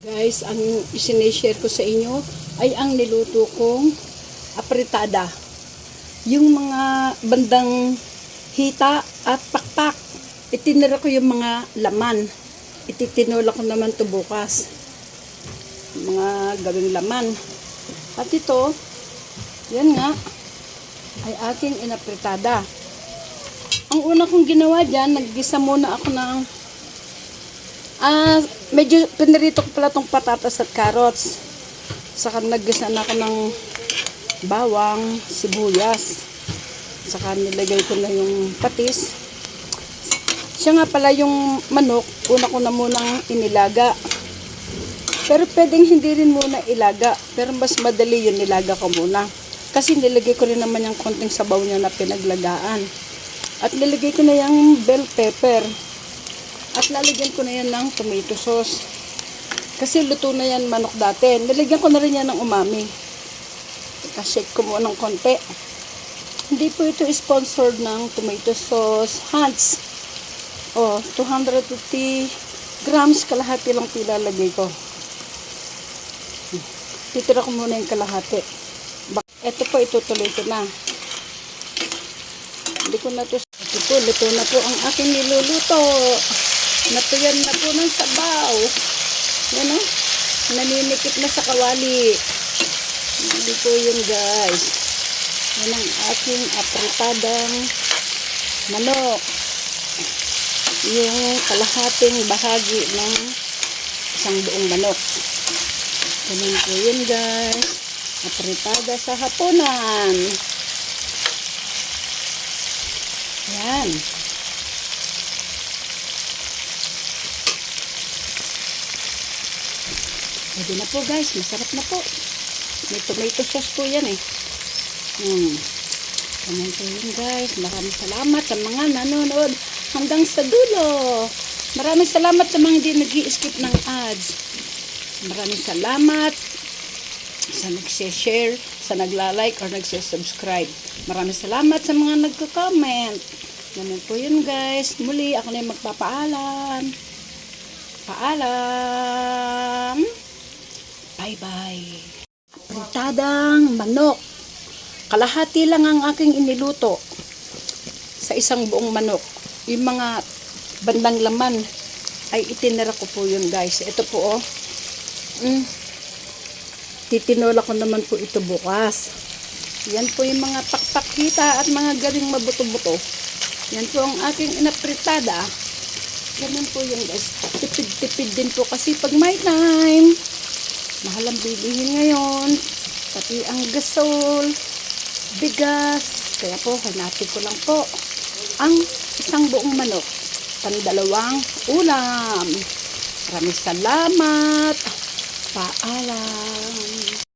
Guys, ang isinishare ko sa inyo ay ang niluto kong apritada. Yung mga bandang hita at pakpak. Itinira ko yung mga laman. Ititinula ko naman to bukas. Mga gawing laman. At ito, yan nga, ay aking inapritada. Ang una kong ginawa dyan, naggisa muna ako ng medyo pinirito ko pala tong patatas at carrots. Saka naggisa na ako ng bawang, sibuyas. Saka nilagay ko na yung patis. Siya nga pala yung manok, una ko na munang inilaga. Pero pwedeng hindi rin muna ilaga. Pero mas madali yun, nilaga ko muna. Kasi nilagay ko rin naman yung konting sabaw niya na pinaglagaan. At nilagay ko na yung bell pepper. At lalagyan ko na yan ng tomato sauce. Kasi luto na yan manok dati. Nilagyan ko na rin yan ng umami. Shake ko muna ng konti. Hindi po ito sponsored ng tomato sauce. Hans. 250 grams. Kalahati lang pilalagay ko. Titira ko muna yung kalahati. Ito po, itutuloy ko na. Hindi ko na ito. Ito po, luto na po ang aking niluluto. Natuyan na po ng sabaw. Yan o. Naninikip na sa kawali. Yan po yun guys. Yan ang aking apritadang manok. Yung kalahating bahagi ng isang buong manok. Yan po yun guys. Apritada sa hapunan. Yan. Pwede na po guys, masarap na po. May tomato sauce po yan eh. Ganyan po yun guys. Maraming salamat sa mga nanonood hanggang sa dulo. Maraming salamat sa mga hindi nag-i-skip ng ads. Maraming salamat sa nag-share, sa nagla-like or nag-subscribe. Maraming salamat sa mga nagko-comment. Ganyan po yun guys. Muli ako na yung magpapaalam. Paalam. Bye-bye. Apritadang manok. Kalahati lang ang aking iniluto sa isang buong manok. Yung mga bandang laman ay itinira ko po yun guys. Ito po oh. Titinola ko naman po ito bukas. Yan po yung mga pakpakita at mga galing mabuto-buto. Yan po ang aking inapritada. Ganun po yun guys. Tipid-tipid din po kasi pag may time. Mahal ang bilihin ngayon. Pati ang gasol, bigas. Kaya po, hanapin ko lang po ang isang buong manok. Pandalawang ulam. Maraming salamat. Paalam.